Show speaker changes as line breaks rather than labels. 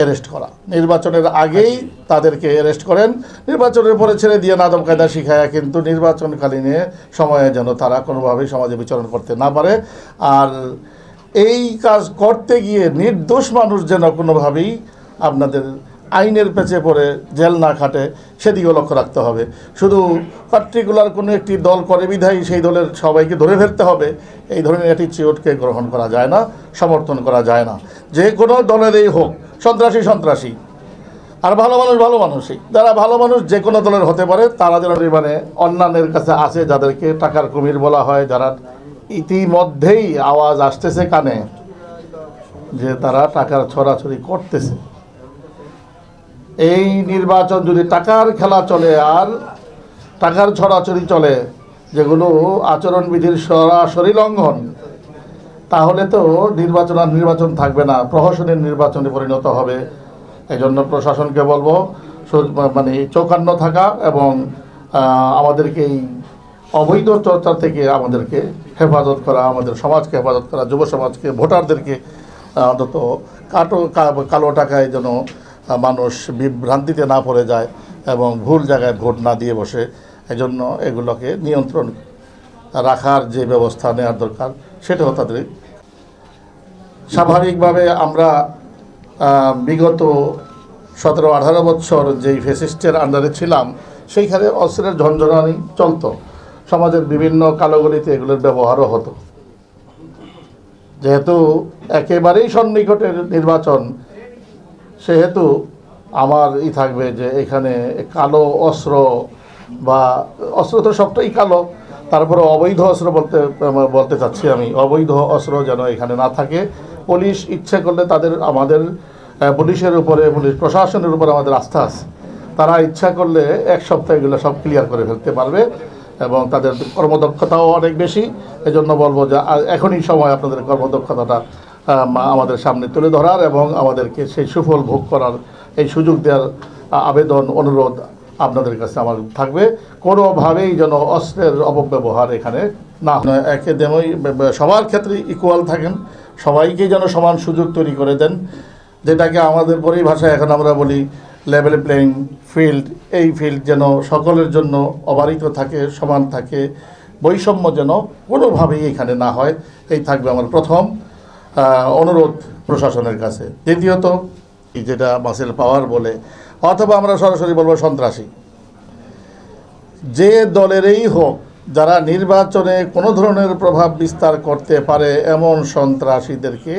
Arrest করা, নির্বাচনের আগেই তাদেরকে অ্যারেস্ট করেন, নির্বাচনের পরে ছেড়ে দিয়ে আদব কায়দা শিখায়, কিন্তু নির্বাচনকালীনে সময়ে যেন তারা কোনোভাবেই সমাজে বিচরণ করতে না পারে। আর এই কাজ করতে গিয়ে নির্দোষ মানুষ যেন কোনোভাবেই আপনাদের আইনের পেছে পড়ে জেল না খাটে, সেদিকেও লক্ষ্য রাখতে হবে। শুধু পার্টিকুলার কোনো একটি দল করে বিধায়ী সেই দলের সবাইকে ধরে ফেলতে হবে, এই ধরনের অ্যাটিচিউডকে গ্রহণ করা যায় না, সমর্থন করা যায় না। যে কোনো দলেরই হোক, সন্ত্রাসী সন্ত্রাসী, আর ভালো মানুষ ভালো মানুষই। যারা ভালো মানুষ যে কোনো দলের হতে পারে, তারা যেন মানে অন্যান্যের কাছে আছে, যাদেরকে টাকার কুমির বলা হয়, যারা ইতিমধ্যেই আওয়াজ আসতেছে কানে যে তারা টাকার ছড়াছড়ি করতেছে। এই নির্বাচন যদি টাকার খেলা চলে আর টাকার ছড়াছড়ি চলে, যেগুলো আচরণবিধির সরাসরি লঙ্ঘন, তাহলে তো নির্বাচন আর নির্বাচন থাকবে না, প্রহসনের নির্বাচনে পরিণত হবে। এই জন্য প্রশাসনকে বলবো মানে চৌকান্ন থাকা এবং আমাদেরকে এই অবৈধ চর্চা থেকে আমাদেরকে হেফাজত করা, আমাদের সমাজকে হেফাজত করা, যুব সমাজকে, ভোটারদেরকে অন্তত কালো টাকায় যেন মানুষ বিভ্রান্তিতে না পড়ে যায় এবং ভুল জায়গায় ভোট না দিয়ে বসে, এজন্য এগুলোকে নিয়ন্ত্রণ রাখার যে ব্যবস্থা নেওয়ার দরকার সেটাও তাদের। স্বাভাবিকভাবে আমরা বিগত 17-18 বছর যেই ফ্যাসিস্টের আন্ডারে ছিলাম, সেইখানে অস্ত্রের ঝঞ্ঝনানি চলতো, সমাজের বিভিন্ন কালোগলিতে এগুলোর ব্যবহারও হতো। যেহেতু একেবারেই সন্নিকটের নির্বাচন, সেহেতু আমার থাকবে যে এখানে কালো অস্ত্র বা অস্ত্র তো সবটাই কালো, তারপরে অবৈধ অস্ত্র বলতে চাচ্ছি আমি, অবৈধ অস্ত্র যেন এখানে না থাকে। পুলিশ ইচ্ছে করলে আমাদের পুলিশের উপরে, পুলিশ প্রশাসনের উপরে আমাদের আস্থা আছে, তারা ইচ্ছা করলে এক সপ্তাহে এগুলো সব ক্লিয়ার করে ফেলতে পারবে এবং তাদের কর্মদক্ষতাও অনেক বেশি। এজন্য বলবো যে এখনই সময় আপনাদের কর্মদক্ষতাটা আমাদের সামনে তুলে ধরার এবং আমাদেরকে সেই সুফল ভোগ করার এই সুযোগ দেওয়ার আবেদন, অনুরোধ আপনাদের কাছে আমার থাকবে। কোনোভাবেই যেন অস্ত্রের অপব্যবহার এখানে না হয়, একদমই সবার ক্ষেত্রে ইকুয়াল থাকেন, সবাইকে যেন সমান সুযোগ তৈরি করে দেন, যেটাকে আমাদের পরিভাষায় এখন আমরা বলি লেভেল প্লেইং ফিল্ড। এই ফিল্ড যেন সকলের জন্য অবারিত থাকে, সমান থাকে, বৈষম্য যেন কোনোভাবেই এখানে না হয়, এই থাকবে আমার প্রথম অনুরোধ প্রশাসনের কাছে। দ্বিতীয়ত, যেটা মাসেল পাওয়ার বলে, অথবা আমরা সরাসরি বলবো সন্ত্রাসী, যে দলেরই হোক, যারা নির্বাচনে কোনো ধরনের প্রভাব বিস্তার করতে পারে এমন সন্ত্রাসীদেরকে